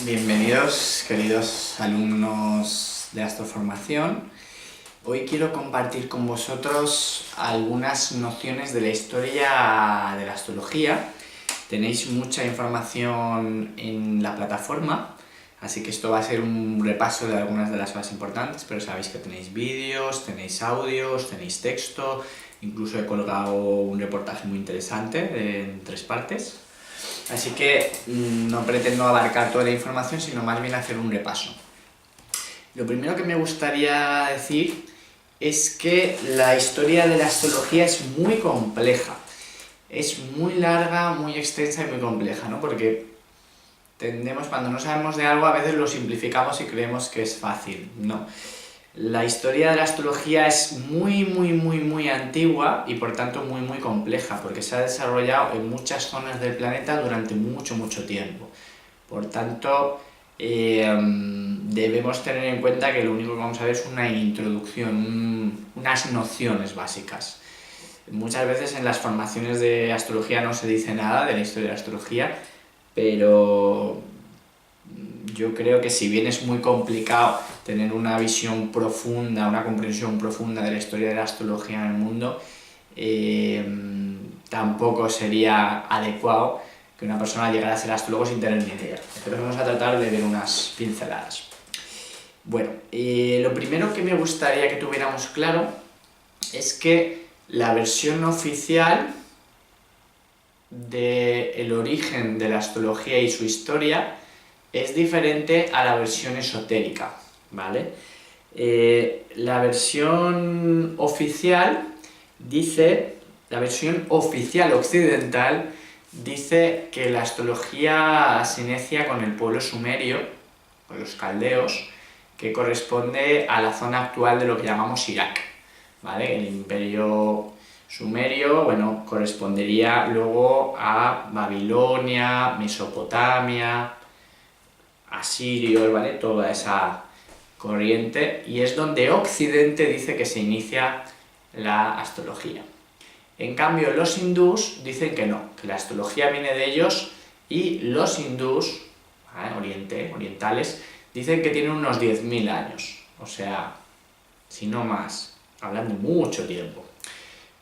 Bienvenidos, queridos alumnos de Astroformación. Hoy quiero compartir con vosotros algunas nociones de la historia de la astrología. Tenéis mucha información en la plataforma, así que esto va a ser un repaso de algunas de las cosas importantes, pero sabéis que tenéis vídeos, tenéis audios, tenéis texto, incluso he colgado un reportaje muy interesante en 3 partes. Así que no pretendo abarcar toda la información, sino más bien hacer un repaso. Lo primero que me gustaría decir es que la historia de la astrología es muy compleja. Es muy larga, muy extensa y muy compleja, ¿no? Porque tendemos, cuando no sabemos de algo, a veces lo simplificamos y creemos que es fácil. No. La historia de la astrología es muy antigua y por tanto muy compleja, porque se ha desarrollado en muchas zonas del planeta durante mucho tiempo. Por tanto, debemos tener en cuenta que lo único que vamos a ver es una introducción, unas nociones básicas. Muchas veces en las formaciones de astrología no se dice nada de la historia de la astrología, pero yo creo que si bien es muy complicado tener una visión profunda, una comprensión profunda de la historia de la astrología en el mundo, tampoco sería adecuado que una persona llegara a ser astrólogo sin tener ni idea. Entonces vamos a tratar de ver unas pinceladas. Bueno, lo primero que me gustaría que tuviéramos claro es que la versión oficial del origen de la astrología y su historia es diferente a la versión esotérica, ¿vale? La versión oficial dice, la versión oficial occidental dice que la astrología se inicia con el pueblo sumerio, con los caldeos, que corresponde a la zona actual de lo que llamamos Irak, ¿vale? El imperio sumerio, bueno, correspondería luego a Babilonia, Mesopotamia, asirios, ¿vale? Toda esa corriente, y es donde Occidente dice que se inicia la astrología. En cambio, los hindús dicen que no, que la astrología viene de ellos, y los hindús, ¿vale? Orientales, dicen que tienen unos 10.000 años, o sea, si no más, hablando de mucho tiempo.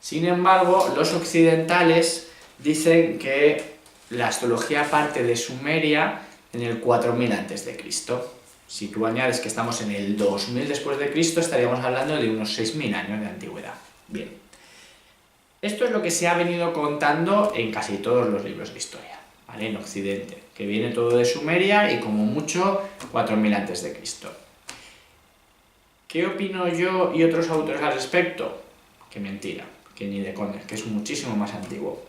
Sin embargo, los occidentales dicen que la astrología parte de Sumeria en el 4000 a.C. Si tú añades que estamos en el 2000 después de Cristo, estaríamos hablando de unos 6000 años de antigüedad. Bien. Esto es lo que se ha venido contando en casi todos los libros de historia, ¿vale? En Occidente, que viene todo de Sumeria y como mucho 4000 a.C. ¿Qué opino yo y otros autores al respecto? Que mentira, que ni de coña, que es muchísimo más antiguo.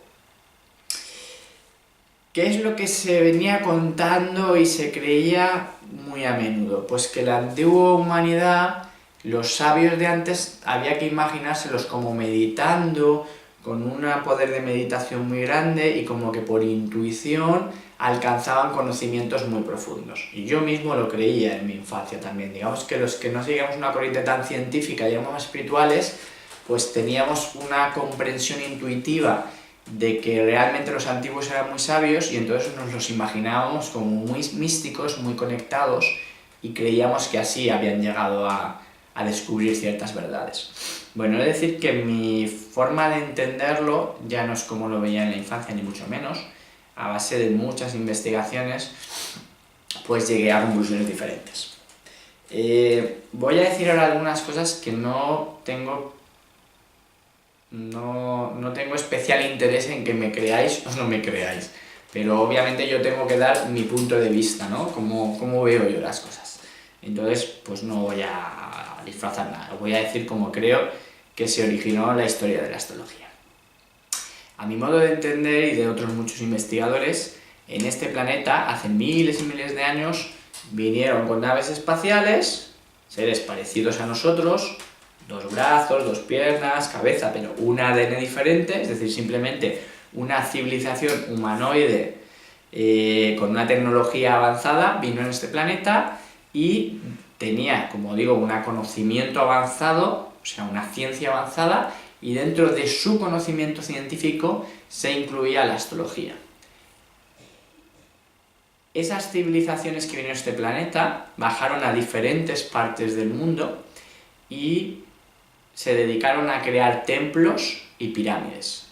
¿Qué es lo que se venía contando y se creía muy a menudo? Pues que la antigua humanidad, los sabios de antes, había que imaginárselos como meditando, con un poder de meditación muy grande y como que por intuición alcanzaban conocimientos muy profundos. Y yo mismo lo creía en mi infancia también. Digamos que los que no seguíamos una corriente tan científica y más espirituales, pues teníamos una comprensión intuitiva de que realmente los antiguos eran muy sabios y entonces nos los imaginábamos como muy místicos, muy conectados, y creíamos que así habían llegado a descubrir ciertas verdades. Bueno, he de decir que mi forma de entenderlo ya no es como lo veía en la infancia, ni mucho menos. A base de muchas investigaciones, pues llegué a conclusiones diferentes. Voy a decir ahora algunas cosas que no tengo especial interés en que me creáis o no me creáis, pero obviamente yo tengo que dar mi punto de vista, ¿no? Cómo veo yo las cosas. Entonces, pues no voy a disfrazar nada, voy a decir cómo creo que se originó la historia de la astrología. A mi modo de entender y de otros muchos investigadores, en este planeta, hace miles y miles de años, vinieron con naves espaciales, seres parecidos a nosotros, 2 brazos, 2 piernas, cabeza, pero un ADN diferente, es decir, simplemente una civilización humanoide con una tecnología avanzada vino en este planeta y tenía, como digo, un conocimiento avanzado, o sea, una ciencia avanzada, y dentro de su conocimiento científico se incluía la astrología. esas civilizaciones que vinieron a este planeta bajaron a diferentes partes del mundo y se dedicaron a crear templos y pirámides.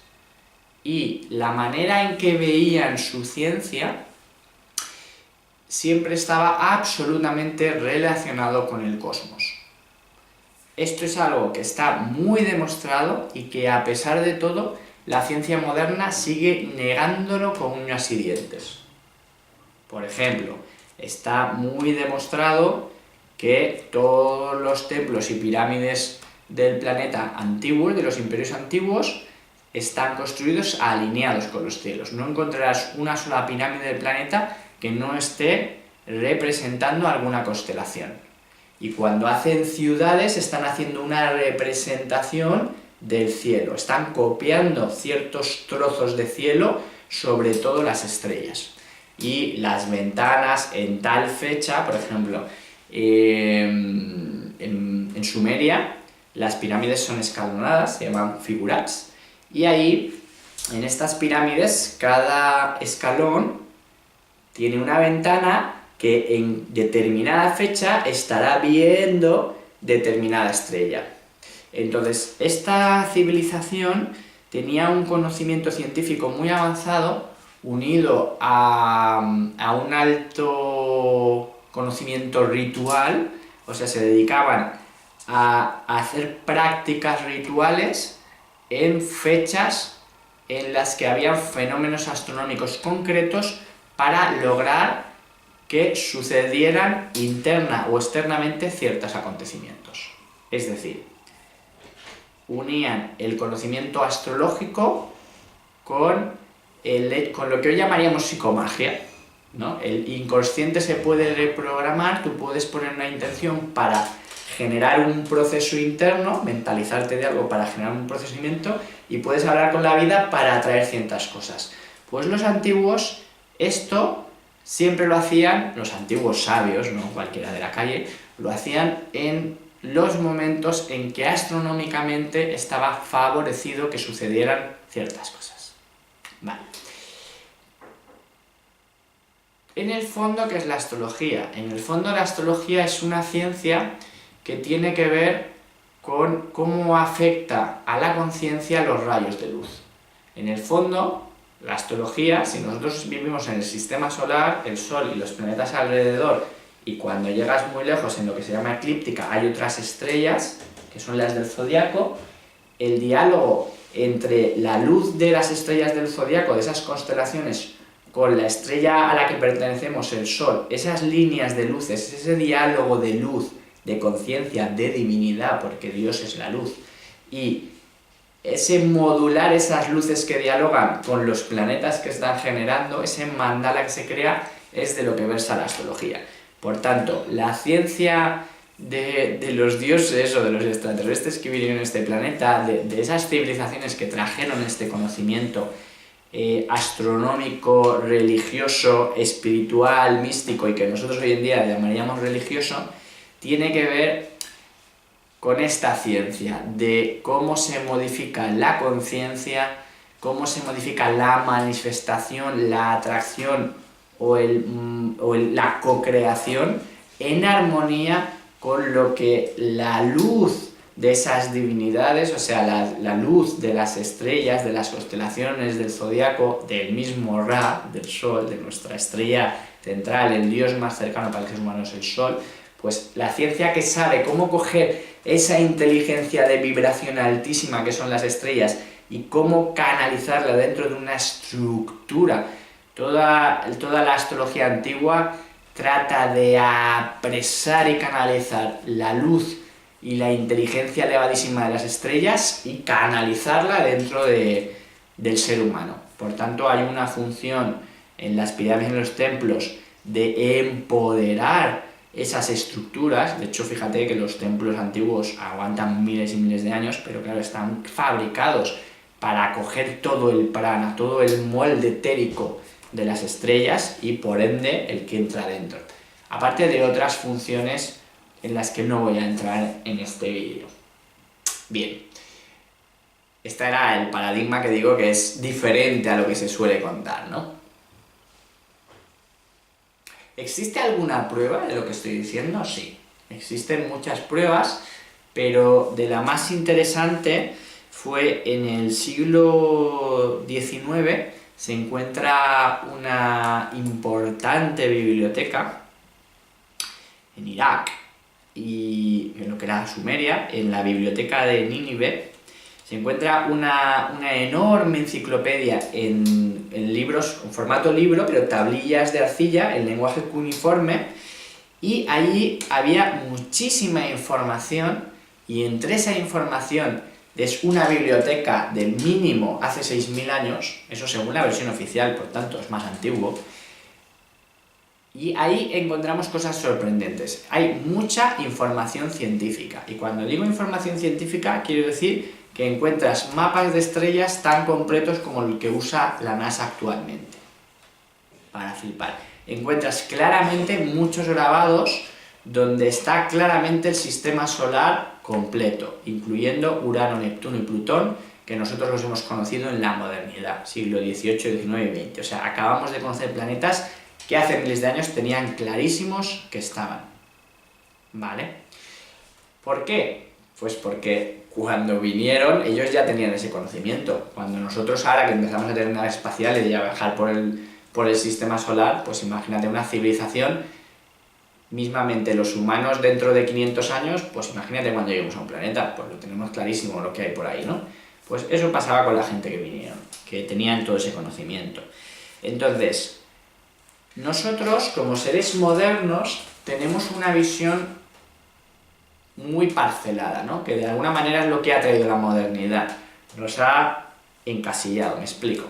Y la manera en que veían su ciencia siempre estaba absolutamente relacionado con el cosmos. Esto es algo que está muy demostrado y que, a pesar de todo, la ciencia moderna sigue negándolo con uñas y dientes. Por ejemplo, está muy demostrado que todos los templos y pirámides del planeta antiguo, de los imperios antiguos, están construidos alineados con los cielos. No encontrarás una sola pirámide del planeta que no esté representando alguna constelación. Y cuando hacen ciudades están haciendo una representación del cielo, están copiando ciertos trozos de cielo, sobre todo las estrellas. Y las ventanas en tal fecha, por ejemplo, en Sumeria, las pirámides son escalonadas, se llaman figurats, y ahí, en estas pirámides, cada escalón tiene una ventana que en determinada fecha estará viendo determinada estrella. Entonces, esta civilización tenía un conocimiento científico muy avanzado, unido a un alto conocimiento ritual, o sea, se dedicaban a hacer prácticas rituales en fechas en las que había fenómenos astronómicos concretos para lograr que sucedieran interna o externamente ciertos acontecimientos. Es decir, unían el conocimiento astrológico con lo que hoy llamaríamos psicomagia, ¿no? El inconsciente se puede reprogramar, tú puedes poner una intención para generar un proceso interno, mentalizarte de algo para generar un procesamiento, y puedes hablar con la vida para atraer ciertas cosas. Pues los antiguos, esto siempre lo hacían, los antiguos sabios, no cualquiera de la calle, lo hacían en los momentos en que astronómicamente estaba favorecido que sucedieran ciertas cosas. Vale. En el fondo, ¿qué es la astrología? En el fondo, la astrología es una ciencia que tiene que ver con cómo afecta a la conciencia los rayos de luz. En el fondo, la astrología, si nosotros vivimos en el sistema solar, el Sol y los planetas alrededor, y cuando llegas muy lejos en lo que se llama eclíptica hay otras estrellas, que son las del zodiaco, el diálogo entre la luz de las estrellas del zodiaco, de esas constelaciones, con la estrella a la que pertenecemos, el Sol, esas líneas de luces, ese diálogo de luz, de conciencia, de divinidad, porque Dios es la luz, y ese modular esas luces que dialogan con los planetas que están generando, ese mandala que se crea, es de lo que versa la astrología. Por tanto, la ciencia de los dioses o de los extraterrestres que vinieron en este planeta, de esas civilizaciones que trajeron este conocimiento astronómico, religioso, espiritual, místico, y que nosotros hoy en día llamaríamos religioso, tiene que ver con esta ciencia de cómo se modifica la conciencia, cómo se modifica la manifestación, la atracción o la co-creación en armonía con lo que la luz de esas divinidades, o sea, la luz de las estrellas, de las constelaciones, del zodiaco, del mismo Ra, del Sol, de nuestra estrella central, el dios más cercano para el ser humano es el Sol, pues la ciencia que sabe cómo coger esa inteligencia de vibración altísima que son las estrellas y cómo canalizarla dentro de una estructura. Toda la astrología antigua trata de apresar y canalizar la luz y la inteligencia elevadísima de las estrellas y canalizarla dentro del ser humano. Por tanto, hay una función en las pirámides y en los templos de empoderar esas estructuras. De hecho, fíjate que los templos antiguos aguantan miles y miles de años, pero claro, están fabricados para coger todo el prana, todo el molde etérico de las estrellas y por ende el que entra dentro. Aparte de otras funciones en las que no voy a entrar en este vídeo. Bien, este era el paradigma que digo que es diferente a lo que se suele contar, ¿no? ¿Existe alguna prueba de lo que estoy diciendo? Sí, existen muchas pruebas, pero de la más interesante fue en el siglo XIX. Se encuentra una importante biblioteca en Irak, y en lo que era Sumeria, en la biblioteca de Nínive, se encuentra una enorme enciclopedia en libros, en formato libro, pero tablillas de arcilla, en lenguaje cuneiforme, y allí había muchísima información, y entre esa información es una biblioteca del mínimo hace 6.000 años, eso según la versión oficial, por tanto es más antiguo, y ahí encontramos cosas sorprendentes. Hay mucha información científica, y cuando digo información científica quiero decir que encuentras mapas de estrellas tan completos como el que usa la NASA actualmente. Para flipar. Encuentras claramente muchos grabados donde está claramente el sistema solar completo, incluyendo Urano, Neptuno y Plutón, que nosotros los hemos conocido en la modernidad, siglo XVIII, XIX y XX. O sea, acabamos de conocer planetas que hace miles de años tenían clarísimos que estaban. ¿Vale? ¿Por qué? Pues porque cuando vinieron ellos ya tenían ese conocimiento. Cuando nosotros ahora que empezamos a tener naves espaciales y a viajar por el sistema solar, pues imagínate una civilización, mismamente los humanos dentro de 500 años, pues imagínate cuando lleguemos a un planeta, pues lo tenemos clarísimo lo que hay por ahí, ¿no? Pues eso pasaba con la gente que vinieron, que tenían todo ese conocimiento. Entonces, nosotros como seres modernos tenemos una visión muy parcelada, ¿no? Que de alguna manera es lo que ha traído la modernidad, nos ha encasillado, me explico.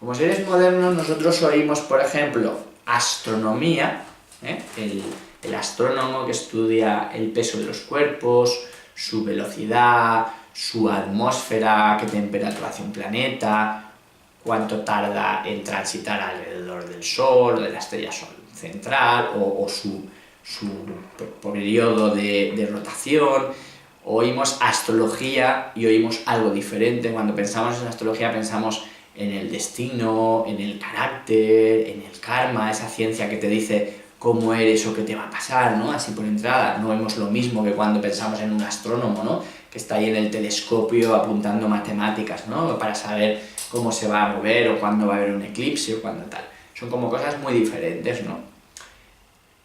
Como seres modernos nosotros oímos, por ejemplo, astronomía, el astrónomo que estudia el peso de los cuerpos, su velocidad, su atmósfera, qué temperatura hace un planeta, cuánto tarda en transitar alrededor del Sol o de la estrella central, o su periodo de rotación. Oímos astrología y oímos algo diferente. Cuando pensamos en astrología pensamos en el destino, en el carácter, en el karma, esa ciencia que te dice cómo eres o qué te va a pasar, ¿no? Así por entrada, no vemos lo mismo que cuando pensamos en un astrónomo, ¿no? Que está ahí en el telescopio apuntando matemáticas, ¿no? Para saber cómo se va a mover o cuándo va a haber un eclipse o cuándo tal. Son como cosas muy diferentes, ¿no?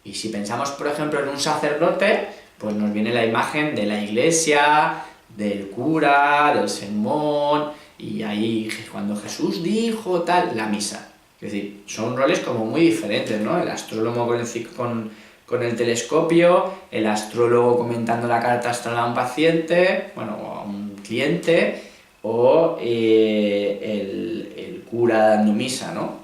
Y si pensamos, por ejemplo, en un sacerdote, pues nos viene la imagen de la iglesia, del cura, del sermón, y ahí cuando Jesús dijo tal, la misa. Es decir, son roles como muy diferentes, ¿no? El astrólogo con el telescopio, el astrólogo comentando la carta astral a un paciente, bueno, o a un cliente, o el cura dando misa, ¿no?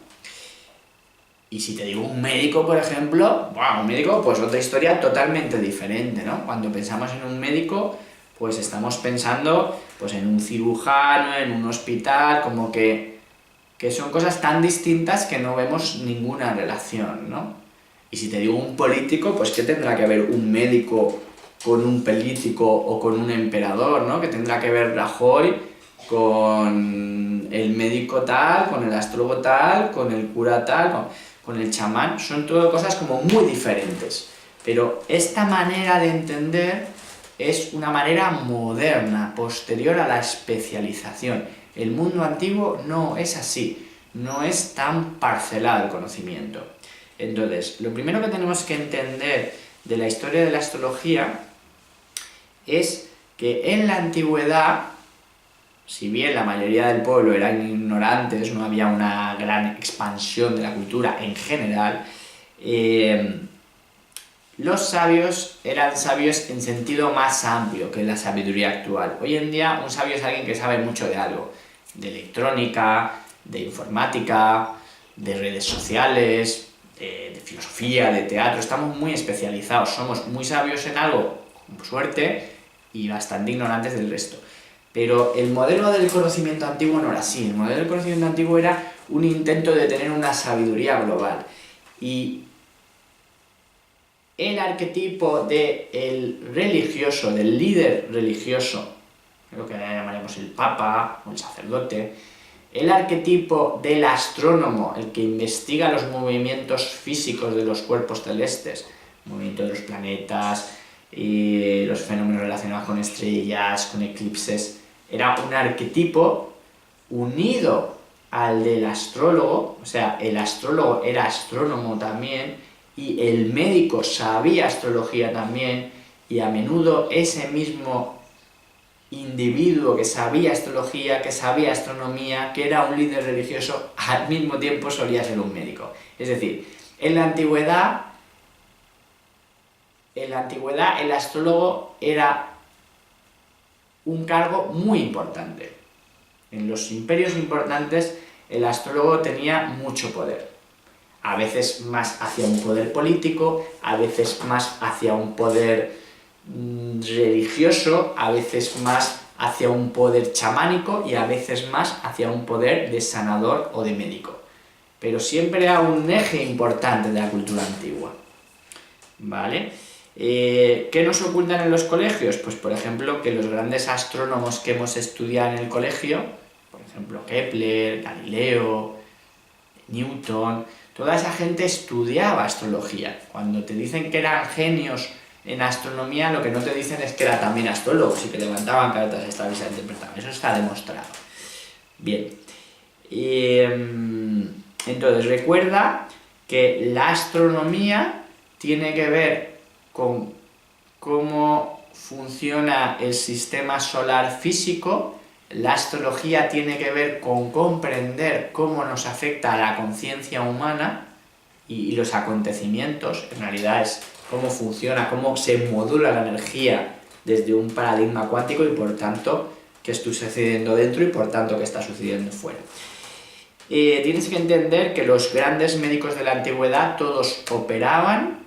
Y si te digo un médico, por ejemplo, bueno, un médico, pues otra historia totalmente diferente, ¿no? Cuando pensamos en un médico, pues estamos pensando pues en un cirujano, en un hospital, como que son cosas tan distintas que no vemos ninguna relación, ¿no? Y si te digo un político, pues ¿qué tendrá que ver un médico con un político o con un emperador, ¿no? ¿Qué tendrá que ver Rajoy con el médico tal, con el astrólogo tal, con el cura tal, con el chamán? Son todo cosas como muy diferentes. Pero esta manera de entender es una manera moderna, posterior a la especialización. El mundo antiguo no es así, no es tan parcelado el conocimiento. Entonces, lo primero que tenemos que entender de la historia de la astrología es que en la antigüedad, si bien la mayoría del pueblo eran ignorantes, no había una gran expansión de la cultura en general, los sabios eran sabios en sentido más amplio que la sabiduría actual. Hoy en día un sabio es alguien que sabe mucho de algo, de electrónica, de informática, de redes sociales, de filosofía, de teatro. Estamos muy especializados, somos muy sabios en algo, con suerte, y bastante ignorantes del resto. Pero el modelo del conocimiento antiguo no era así. El modelo del conocimiento antiguo era un intento de tener una sabiduría global. Y el arquetipo del religioso, del líder religioso, lo que llamaremos el papa o el sacerdote, El arquetipo del astrónomo, el que investiga los movimientos físicos de los cuerpos celestes, el movimiento de los planetas y los fenómenos relacionados con estrellas, con eclipses, era un arquetipo unido al del astrólogo, o sea, el astrólogo era astrónomo también, y el médico sabía astrología también, y a menudo ese mismo individuo que sabía astrología, que sabía astronomía, que era un líder religioso, al mismo tiempo solía ser un médico. Es decir, en la antigüedad el astrólogo era un cargo muy importante. En los imperios importantes el astrólogo tenía mucho poder. A veces más hacia un poder político, a veces más hacia un poder religioso, a veces más hacia un poder chamánico y a veces más hacia un poder de sanador o de médico. Pero siempre era un eje importante de la cultura antigua. ¿Vale? ¿Qué nos ocultan en los colegios? Pues por ejemplo que los grandes astrónomos que hemos estudiado en el colegio, por ejemplo Kepler, Galileo, Newton, toda esa gente estudiaba astrología. Cuando te dicen que eran genios en astronomía, lo que no te dicen es que eran también astrólogos y que levantaban cartas astrales y interpretaban. Eso está demostrado. Bien. Entonces recuerda que la astronomía tiene que ver con cómo funciona el sistema solar físico. La astrología tiene que ver con comprender cómo nos afecta a la conciencia humana y los acontecimientos. En realidad es cómo funciona, cómo se modula la energía desde un paradigma cuántico y por tanto qué está sucediendo dentro y por tanto qué está sucediendo fuera. Tienes que entender que los grandes médicos de la antigüedad todos operaban